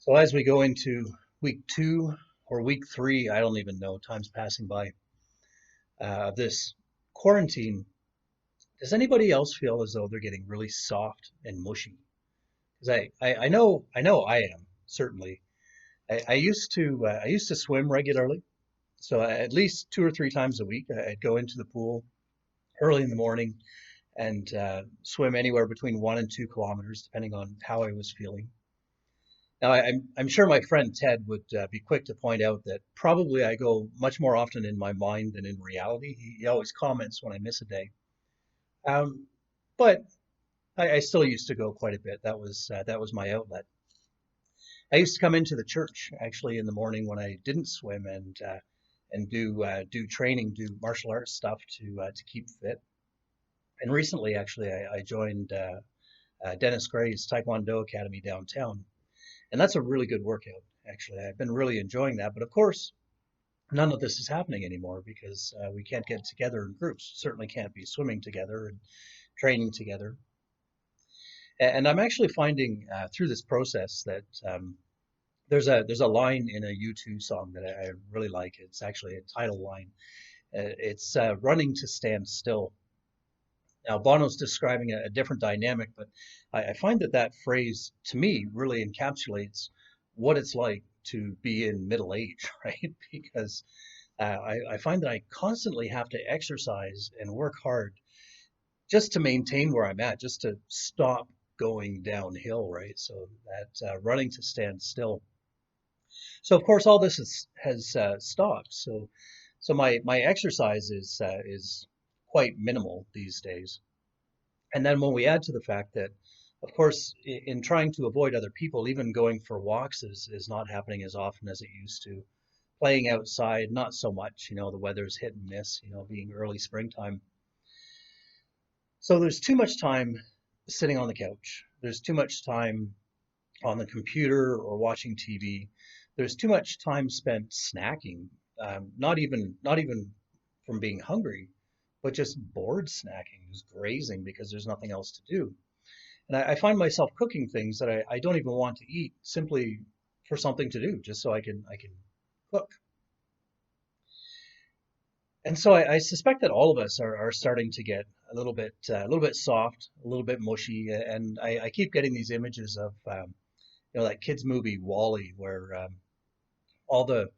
So as we go into week 2 or week 3, I don't even know, time's passing by, of this quarantine, does anybody else feel as though they're getting really soft and mushy? Because I know I am, certainly. I used to swim regularly, so at least 2 or 3 times a week, I'd go into the pool early in the morning and swim anywhere between 1 and 2 kilometers, depending on how I was feeling. Now, I'm sure my friend Ted would be quick to point out that probably I go much more often in my mind than in reality. He always comments when I miss a day. Um, but I still used to go quite a bit. That was my outlet. I used to come into the church actually in the morning when I didn't swim and do training, do martial arts stuff to keep fit. And recently, actually, I joined Dennis Gray's Taekwondo Academy downtown. And that's a really good workout, actually. I've been really enjoying that. But of course, none of this is happening anymore because we can't get together in groups. Certainly can't be swimming together and training together. And I'm actually finding through this process that there's a line in a U2 song that I really like. It's actually a title line. It's running to stand still. Now, Bono's describing a different dynamic, but I find that that phrase, to me, really encapsulates what it's like to be in middle age, right? Because I find that I constantly have to exercise and work hard just to maintain where I'm at, just to stop going downhill, right? So that running to stand still. So of course, all this has stopped. So my exercise is quite minimal these days. And then when we add to the fact that, of course, in trying to avoid other people, even going for walks is not happening as often as it used to. Playing outside, not so much. The weather's hit and miss, being early springtime. So there's too much time sitting on the couch. There's too much time on the computer or watching TV. There's too much time spent snacking, not even from being hungry, but just bored snacking, just grazing because there's nothing else to do. And I find myself cooking things that I don't even want to eat simply for something to do, just so I can cook. And so I suspect that all of us are starting to get a little bit soft, a little bit mushy, and I keep getting these images of that kids movie Wall-E, where all the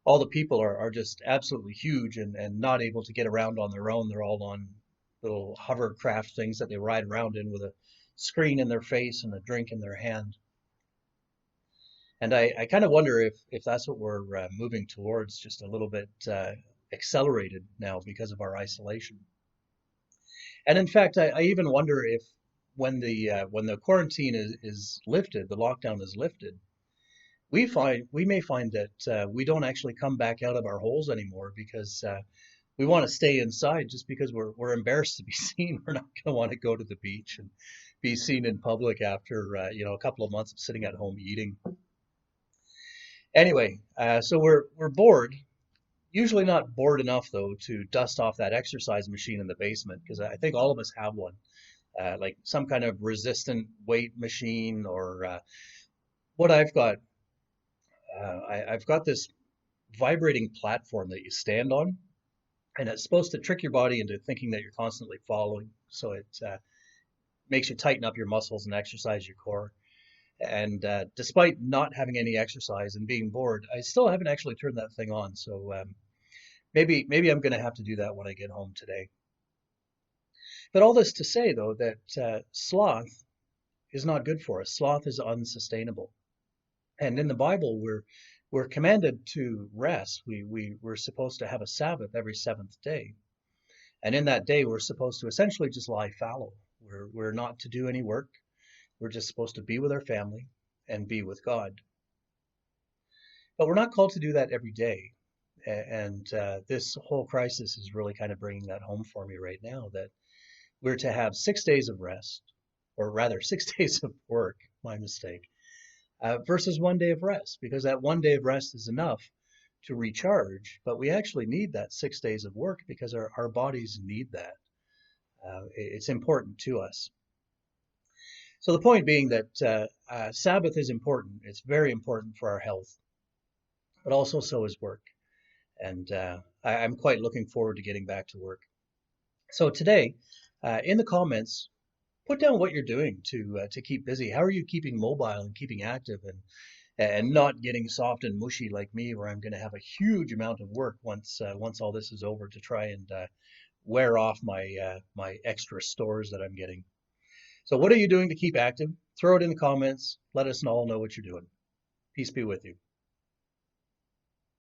all the people are just absolutely huge and not able to get around on their own. They're all on little hovercraft things that they ride around in with a screen in their face and a drink in their hand. And I kind of wonder if that's what we're moving towards, just a little bit accelerated now because of our isolation. And in fact, I even wonder if when the quarantine is lifted, the lockdown is lifted, we may find that we don't actually come back out of our holes anymore because we want to stay inside just because we're embarrassed to be seen. We're not going to want to go to the beach and be seen in public after a couple of months of sitting at home eating. Anyway, so we're bored. Usually not bored enough though to dust off that exercise machine in the basement because I think all of us have one, like some kind of resistant weight machine or what I've got. I've got this vibrating platform that you stand on, and it's supposed to trick your body into thinking that you're constantly following. So it makes you tighten up your muscles and exercise your core. And despite not having any exercise and being bored, I still haven't actually turned that thing on. So maybe I'm going to have to do that when I get home today. But all this to say, though, that sloth is not good for us. Sloth is unsustainable. And in the Bible, we're commanded to rest. We're supposed to have a Sabbath every seventh day. And in that day, we're supposed to essentially just lie fallow. We're not to do any work. We're just supposed to be with our family and be with God. But we're not called to do that every day. And this whole crisis is really kind of bringing that home for me right now, that we're to have 6 days of rest, or rather 6 days of work, my mistake, versus 1 day of rest, because that 1 day of rest is enough to recharge, but we actually need that 6 days of work because our bodies need that. It's important to us. So the point being that Sabbath is important. It's very important for our health, but also so is work. And I'm quite looking forward to getting back to work. So today, in the comments, put down what you're doing to keep busy. How are you keeping mobile and keeping active and not getting soft and mushy like me, where I'm going to have a huge amount of work once all this is over to try and wear off my extra stores that I'm getting. So what are you doing to keep active? Throw it in the comments. Let us all know what you're doing. Peace be with you.